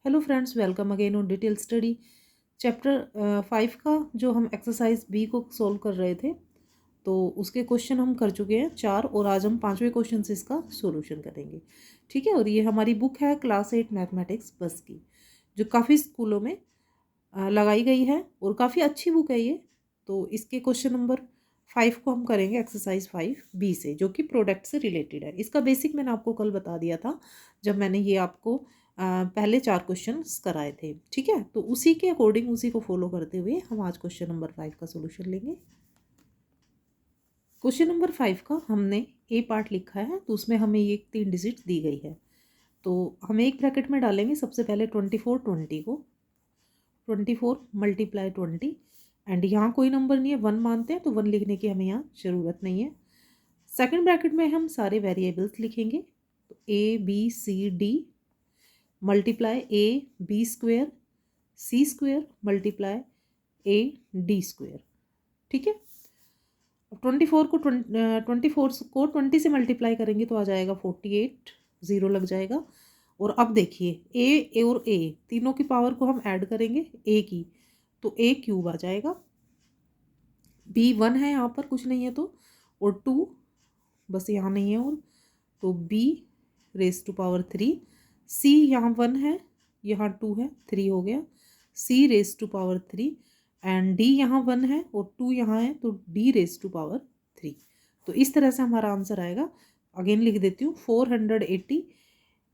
Hello friends, welcome again on detail study. Chapter 5 का जो हम एक्सरसाइज बी को सॉल्व कर रहे थे, तो उसके क्वेश्चन हम कर चुके हैं 4 और आज हम 5वें क्वेश्चन से इसका सॉल्यूशन करेंगे। ठीक है, और ये हमारी बुक है क्लास 8 मैथमेटिक्स बस की, जो काफ़ी स्कूलों में लगाई गई है और काफ़ी अच्छी बुक है ये। तो इसके क्वेश्चन नंबर 5 को हम करेंगे एक्सरसाइज 5 बी से, जो कि प्रोडक्ट से रिलेटेड है। इसका बेसिक मैंने आपको कल बता दिया था जब मैंने ये आपको पहले 4 क्वेश्चंस कराए थे। ठीक है, तो उसी के अकॉर्डिंग, उसी को फॉलो करते हुए हम आज क्वेश्चन नंबर 5 का सोल्यूशन लेंगे। क्वेश्चन नंबर 5 का हमने ए पार्ट लिखा है, तो उसमें हमें ये 3 डिजिट दी गई है। तो हम एक ब्रैकेट में डालेंगे सबसे पहले 24 20 को, 24 मल्टीप्लाई 20, एंड यहाँ कोई नंबर नहीं है, 1 मानते हैं, तो 1 लिखने की हमें यहाँ ज़रूरत नहीं है। सेकंड ब्रैकेट में हम सारे वेरिएबल्स लिखेंगे, तो A B C D multiply A B square C square multiply A D square. ठीक है, अब 24 को 20 से मल्टीप्लाई करेंगे तो आ जाएगा 48, ज़ीरो लग जाएगा। और अब देखिए ए और ए तीनों की पावर को हम ऐड करेंगे ए की, तो ए क्यूब आ जाएगा। बी 1 है यहाँ पर, कुछ नहीं है तो, और 2 बस यहाँ नहीं है, और तो B raise to power 3, C यहाँ 1 है, यहाँ 2 है, 3 हो गया, C raise to power 3, and D यहाँ 1 है और 2 यहाँ है, तो डी रेज टू पावर 3। तो इस तरह से हमारा आंसर आएगा। अगेन लिख देती हूँ, 480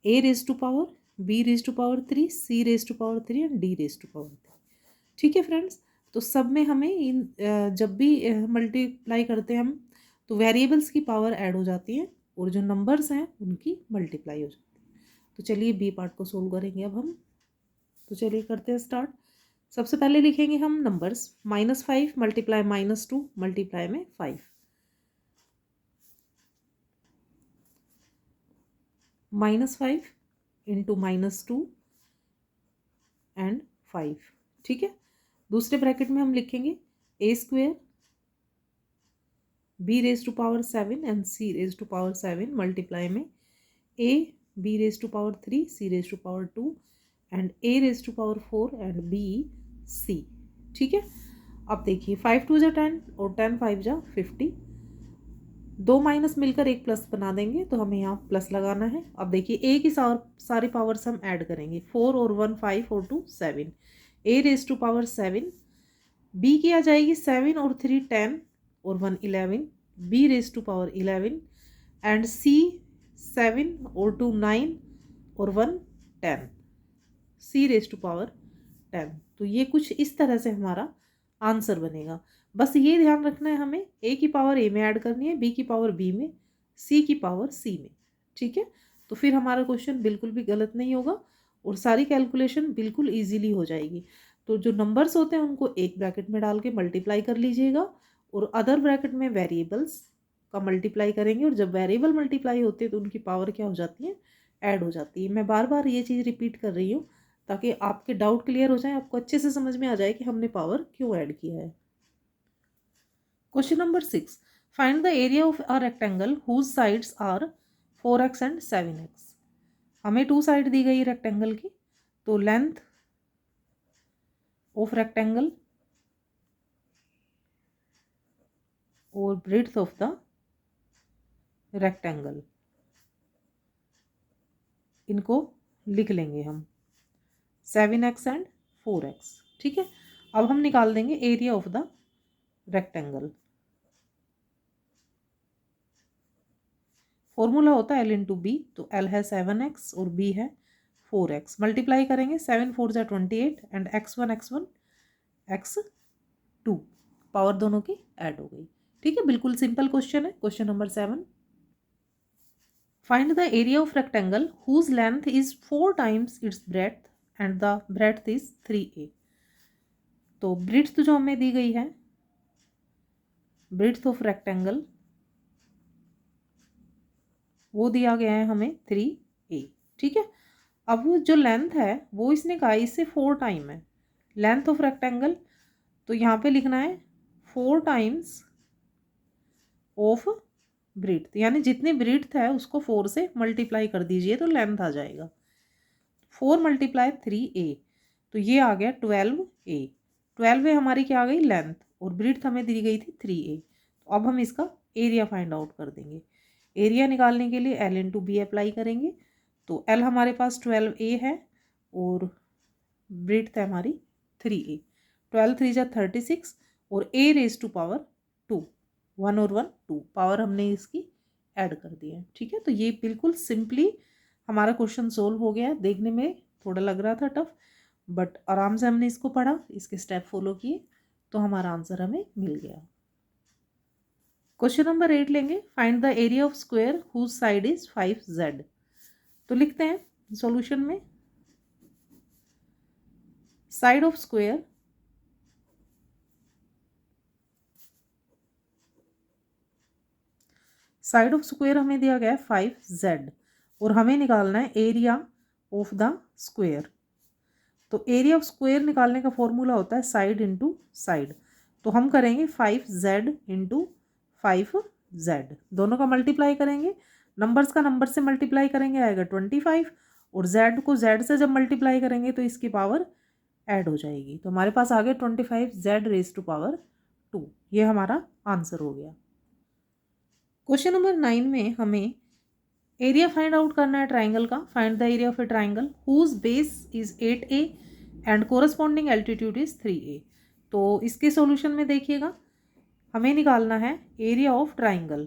A raise to power, B raise to power 3, C raise to power 3 and D raise to power 3। ठीक है फ्रेंड्स, तो सब में हमें इन जब भी मल्टीप्लाई करते हैं हम, तो वेरिएबल्स की पावर ऐड हो जाती है और जो नंबर्स हैं उनकी मल्टीप्लाई हो जाती है। तो चलिए बी पार्ट को सोल्व करेंगे अब हम। तो चलिए करते हैं स्टार्ट। सबसे पहले लिखेंगे हम नंबर्स, -5 मल्टीप्लाई -2 मल्टीप्लाई में 5, -5 इंटू -2 एंड 5। ठीक है, दूसरे ब्रैकेट में हम लिखेंगे A square B raise to power 7 and C raise to power 7 multiply में A B raise to power 3 C raise to power 2 and A raise to power 4 and B C. ठीक है, अब देखिए 5 2 जा 10 और 10 5 जा 50, दो माइनस मिलकर एक प्लस बना देंगे, तो हमें यहाँ प्लस लगाना है। अब देखिए ए की सारी पावर्स हम ऐड करेंगे, 4 और 1 5 और 2 7, ए रेज टू पावर 7, बी की आ जाएगी 7 और 3 10 और 1 11, B raise to power 11 and C 7 और 2 9 और 1 10, सी रेज टू पावर 10। तो ये कुछ इस तरह से हमारा आंसर बनेगा। बस ये ध्यान रखना है, हमें ए की पावर ए में ऐड करनी है, बी की पावर बी में, सी की पावर सी में। ठीक है, तो फिर हमारा क्वेश्चन बिल्कुल भी गलत नहीं होगा और सारी कैलकुलेशन बिल्कुल ईजीली हो जाएगी। तो जो नंबर्स होते हैं उनको एक ब्रैकेट में डाल के मल्टीप्लाई कर लीजिएगा और अदर ब्रैकेट में वेरिएबल्स का मल्टीप्लाई करेंगे, और जब वेरिएबल मल्टीप्लाई होते हैं तो उनकी पावर क्या हो जाती है, ऐड हो जाती है। मैं बार बार ये चीज़ रिपीट कर रही हूँ ताकि आपके डाउट क्लियर हो जाए, आपको अच्छे से समझ में आ जाए कि हमने पावर क्यों ऐड किया है। Question number 6, find the area of a rectangle whose sides are 4x and 7x। हमें 2 साइड दी गई रेक्टेंगल की, तो लेंथ ऑफ रेक्टेंगल और ब्रेड्थ ऑफ द रेक्टेंगल, इनको लिख लेंगे हम 7x एंड 4x। ठीक है, अब हम निकाल देंगे area of the rectangle. Formula होता है L इंटू बी, तो L है 7x और B है 4x। मल्टीप्लाई करेंगे 7 4 जा 28 एंड x1 x2, पावर दोनों की ऐड हो गई। ठीक है, बिल्कुल सिंपल क्वेश्चन है। Question number 7, find the area of rectangle whose length is 4 times its breadth and the breadth is 3a। तो ब्रेड्थ जो हमें दी गई है, ब्रेड्थ ऑफ रेक्टेंगल, वो दिया गया है हमें 3a। ठीक है, अब जो लेंथ है वो इसने कहा इससे 4 टाइम है लेंथ ऑफ रेक्टेंगल, तो यहाँ पे लिखना है 4 टाइम्स ऑफ ब्रीथ, यानी जितनी ब्रीथ है उसको 4 से मल्टीप्लाई कर दीजिए तो लेंथ आ जाएगा। 4 मल्टीप्लाई 3a, तो ये आ गया 12a। 12a हमारी क्या आ गई लेंथ, और ब्रीथ हमें दी गई थी 3a। तो अब हम इसका एरिया फाइंड आउट कर देंगे। एरिया निकालने के लिए L इंटू बी अप्लाई करेंगे। तो L हमारे पास 12a है और ब्रीथ है हमारी 3a। 12 3 जा 36 और a रेज टू पावर 2, 1 और 1 2 पावर हमने इसकी ऐड कर दी है। ठीक है, तो ये बिल्कुल सिंपली हमारा क्वेश्चन सोल्व हो गया। देखने में थोड़ा लग रहा था टफ, बट आराम से हमने इसको पढ़ा, इसके स्टेप फॉलो किए, तो हमारा आंसर हमें मिल गया। क्वेश्चन नंबर 8 लेंगे, find the area of square whose side is 5z। तो लिखते हैं सॉल्यूशन में, साइड ऑफ स्क्वायर हमें दिया गया है 5z और हमें निकालना है एरिया ऑफ द स्क्वायर। तो एरिया ऑफ स्क्वायर निकालने का फॉर्मूला होता है साइड इंटू साइड। तो हम करेंगे 5z इंटू 5z, दोनों का मल्टीप्लाई करेंगे, नंबर्स का नंबर से मल्टीप्लाई करेंगे आएगा 25, और z को z से जब मल्टीप्लाई करेंगे तो इसकी पावर ऐड हो जाएगी। तो हमारे पास आ गया 25z रेज टू पावर 2। ये हमारा आंसर हो गया। क्वेश्चन नंबर 9 में हमें एरिया फाइंड आउट करना है ट्राइंगल का। Find the area of a triangle whose base is 8a and corresponding altitude is 3a। तो इसके सॉल्यूशन में देखिएगा, हमें निकालना है area of triangle.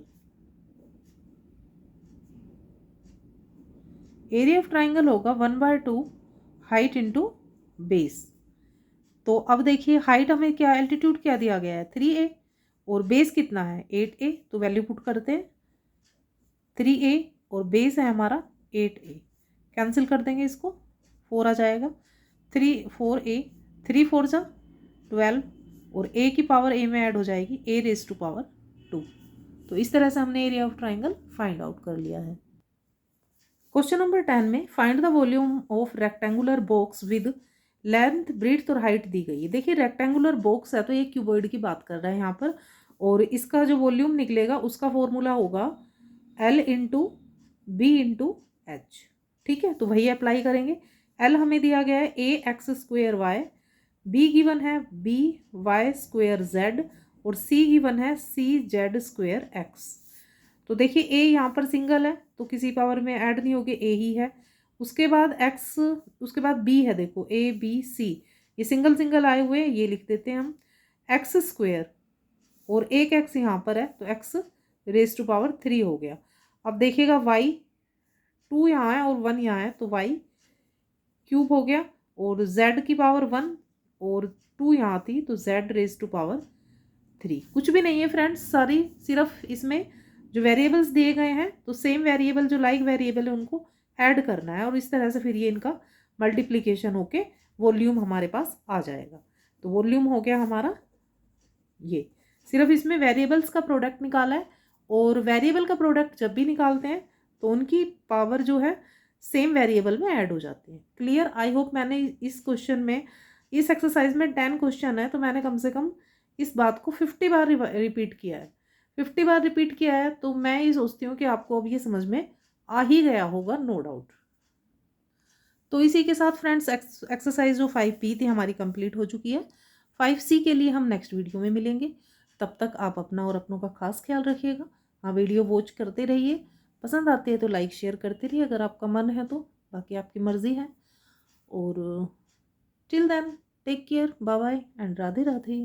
Area of triangle होगा 1/2 हाइट इंटू बेस। तो अब देखिए हाइट हमें क्या, एल्टीट्यूड क्या दिया गया है 3a, और बेस कितना है 8a, तो वैल्यू पुट करते हैं 3a और बेस है हमारा 8a, कैंसिल कर देंगे इसको, 4 आ जाएगा, 4a, 3 4 जा 12 और a की पावर a में ऐड हो जाएगी a रेज टू पावर 2। तो इस तरह से हमने area of triangle find out कर लिया है। क्वेश्चन नंबर 10 में find the volume of rectangular box with length breadth और हाइट दी गई है। देखिए रेक्टेंगुलर बॉक्स है तो ये क्यूबॉइड की बात कर रहा है यहाँ पर, और इसका जो वॉल्यूम निकलेगा उसका फॉर्मूला होगा L into B into H. ठीक है, तो वही अप्लाई करेंगे। L हमें दिया गया है a x square Y, b given है b y स्क्वेयर z और c गिवन है c z स्क्वेयर x। तो देखिए a यहाँ पर सिंगल है तो किसी पावर में ऐड नहीं होगी, a ही है। उसके बाद x, उसके बाद b है, देखो a b c, ये सिंगल सिंगल आए हुए, ये लिख देते हैं हम x स्क्वेयर, और एक x यहाँ पर है तो x रेज टू पावर 3 हो गया। अब देखिएगा y 2 यहाँ है और 1 यहाँ है तो y क्यूब हो गया, और z की पावर 1 और 2 यहाँ थी तो z रेज टू पावर 3। कुछ भी नहीं है फ्रेंड्स, सारी सिर्फ इसमें जो वेरिएबल्स दिए गए हैं तो सेम वेरिएबल जो लाइक वेरिएबल है उनको ऐड करना है, और इस तरह से फिर ये इनका मल्टीप्लिकेशन होके वॉल्यूम हमारे पास आ जाएगा। तो वॉल्यूम हो गया हमारा ये, सिर्फ इसमें वेरिएबल्स का प्रोडक्ट निकाला है, और वेरिएबल का प्रोडक्ट जब भी निकालते हैं तो उनकी पावर जो है सेम वेरिएबल में ऐड हो जाती है। क्लियर, आई होप मैंने इस क्वेश्चन में, इस एक्सरसाइज में 10 क्वेश्चन है तो मैंने कम से कम इस बात को 50 बार रिपीट किया है। 50 बार रिपीट किया है तो मैं ये सोचती हूँ कि आपको अब ये समझ में आ ही गया होगा, नो डाउट। तो इसी के साथ फ्रेंड्स एक्सरसाइज जो 5B थी हमारी कंप्लीट हो चुकी है। 5C के लिए हम नेक्स्ट वीडियो में मिलेंगे। तब तक आप अपना और अपनों का खास ख्याल रखिएगा। हाँ, वीडियो वॉच करते रहिए, पसंद आती है तो लाइक शेयर करते रहिए अगर आपका मन है तो, बाकी आपकी मर्ज़ी है। और till then take care, bye bye and Radhe Radhe.